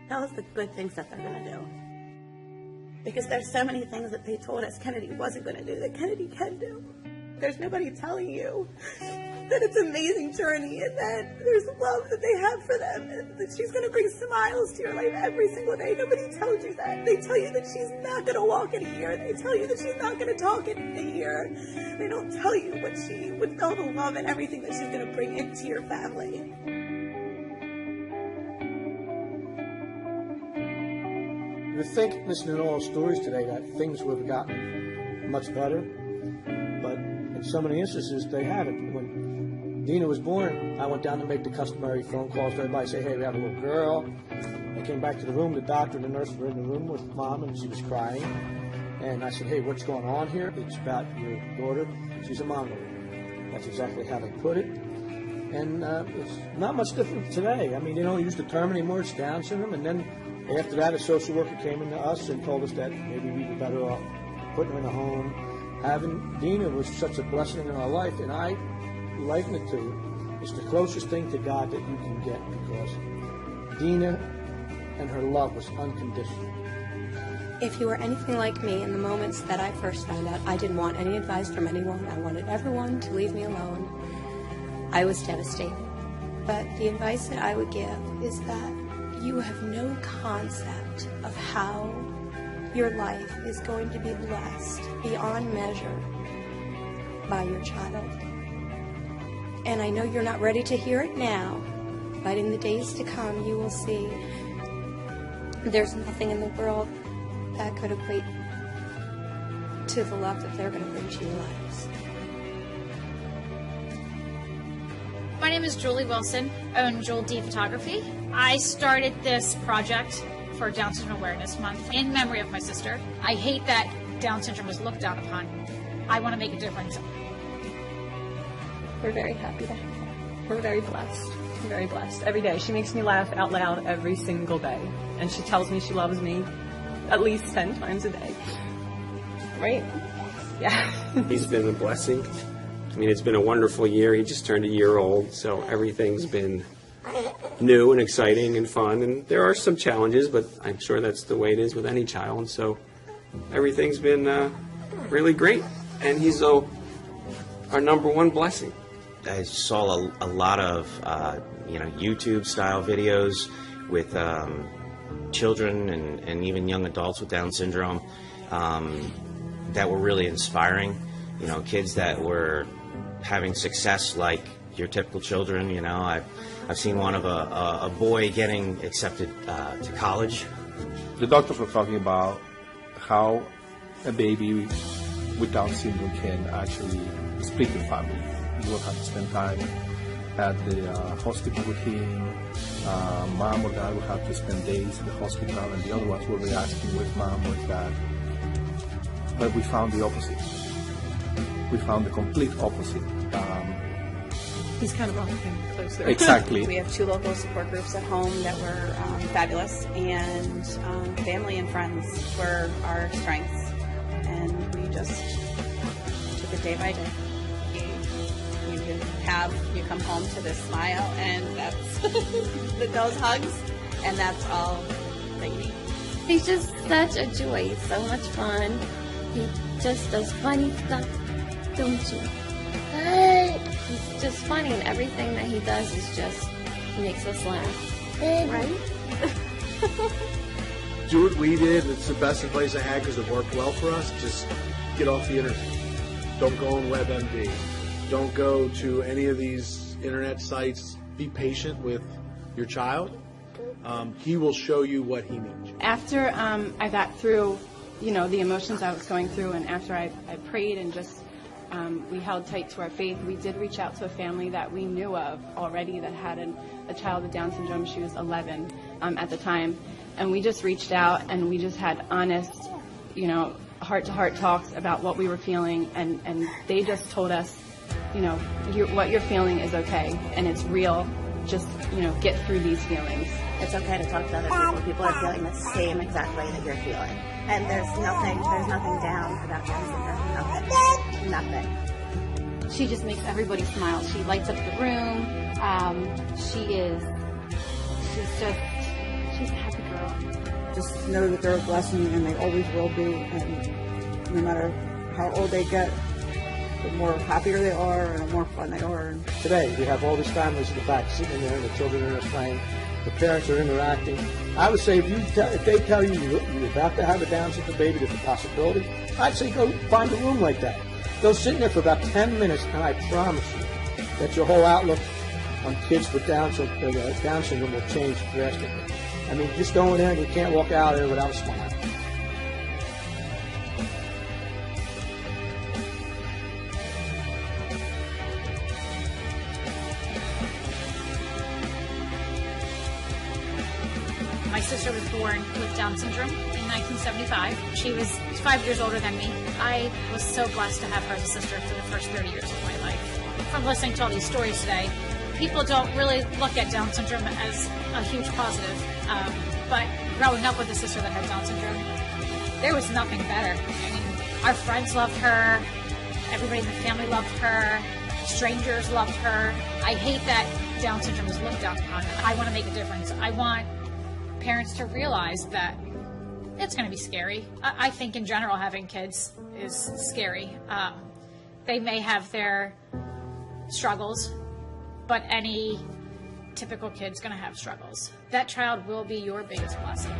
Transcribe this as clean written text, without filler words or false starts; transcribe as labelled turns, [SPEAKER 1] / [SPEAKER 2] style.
[SPEAKER 1] Tell us the good things that they're going to do. Because there's so many things that they told us Kennedy wasn't going to do that Kennedy can do. There's nobody telling you that it's an amazing journey and that there's love that they have for them and that she's going to bring smiles to your life every single day. Nobody tells you that. They tell you that she's not going to walk in a year. They tell you that she's not going to talk in a year. They don't tell you with all the love and everything that she's going to bring into your family.
[SPEAKER 2] You would think, listening to all the stories today, that things would have gotten much better, but in so many instances, they haven't. When Dina was born, I went down to make the customary phone calls to everybody, say, hey, we have a little girl. I came back to the room, the doctor and the nurse were in the room with Mom, and she was crying. And I said, hey, what's going on here? It's about your daughter. She's a Mongoloid. That's exactly how they put it. And it's not much different today. I mean, they don't use the term anymore, it's Down syndrome, and then after that, a social worker came into us and told us that maybe we'd be better off putting her in a home. Having Dina was such a blessing in our life, and I liken it to, it's the closest thing to God that you can get, because Dina and her love was unconditional.
[SPEAKER 3] If you were anything like me in the moments that I first found out, I didn't want any advice from anyone. I wanted everyone to leave me alone. I was devastated. But the advice that I would give is that you have no concept of how your life is going to be blessed beyond measure by your child. And I know you're not ready to hear it now, but in the days to come, you will see there's nothing in the world that could equate to the love that they're going to bring to your lives.
[SPEAKER 4] My name is Julie Wilson. I own Jewel D Photography. I started this project for Down Syndrome Awareness Month in memory of my sister. I hate that Down syndrome is looked down upon. I want to make a difference.
[SPEAKER 5] We're very happy to have her. We're very blessed. We're very blessed. Every day. She makes me laugh out loud every single day. And she tells me she loves me at least 10 times a day. Right? Yeah.
[SPEAKER 6] He's been a blessing. I mean, it's been a wonderful year. He just turned a year old, so everything's been new and exciting and fun. And there are some challenges, but I'm sure that's the way it is with any child. So everything's been really great. And he's our number one blessing.
[SPEAKER 7] I saw a lot of, YouTube-style videos with children and even young adults with Down syndrome that were really inspiring. You know, kids that were having success like your typical children. You know, I've seen one of a boy getting accepted to college.
[SPEAKER 8] The doctors were talking about how a baby with Down syndrome can actually split the family. You will have to spend time at the hospital with him. Mom or dad will have to spend days in the hospital, and the other ones will be asking with mom or dad. But we found the opposite. We found the complete opposite.
[SPEAKER 5] He's kind of brought him closer.
[SPEAKER 8] Exactly.
[SPEAKER 9] We have 2 local support groups at home that were fabulous, and family and friends were our strengths. And we just took it day by day. You come home to this smile, and that's those hugs, and that's all that you need.
[SPEAKER 10] He's just such a joy. He's so much fun. He just does funny stuff, don't you? He's just funny, and everything that he does is just makes us laugh. Right?
[SPEAKER 11] Do what we did. It's the best advice I had because it worked well for us. Just get off the internet. Don't go on WebMD. Don't go to any of these internet sites. Be patient with your child. He will show you what he needs.
[SPEAKER 12] After I got through, the emotions I was going through, and after I prayed and just we held tight to our faith, we did reach out to a family that we knew of already that had a child with Down syndrome. She was 11 at the time. And we just reached out and we just had honest, heart-to-heart talks about what we were feeling. And they just told us, what you're feeling is okay and it's real. Just, get through these feelings.
[SPEAKER 1] It's okay to talk to other people. People are feeling the same exact way that you're feeling. And there's nothing down about Down syndrome. Nothing.
[SPEAKER 4] She just makes everybody smile. She lights up the room. She's a happy
[SPEAKER 13] Just know that they're a blessing, and they always will be. And no matter how old they get, the more happier they are and the more fun they are. And
[SPEAKER 2] Today, we have all these families in the back sitting there, and the children are playing. The parents are interacting. I would say if they tell you you're about to have a Down syndrome baby, there's a possibility, I'd say go find a room like that. Go sit in there for about 10 minutes, and I promise you that your whole outlook on kids with Down syndrome will change drastically. I mean, just go in there and you can't walk out of there without a smile.
[SPEAKER 4] My sister was born with Down syndrome in 1975. She was 5 years older than me. I was so blessed to have her as a sister for the first 30 years of my life. From listening to all these stories today, people don't really look at Down syndrome as a huge positive. But growing up with a sister that had Down syndrome, there was nothing better. I mean, our friends loved her. Everybody in the family loved her. Strangers loved her. I hate that Down syndrome is looked down upon. I want to make a difference. I want parents to realize that it's going to be scary. I think in general having kids is scary. They may have their struggles, but any typical kid's going to have struggles. That child will be your biggest blessing.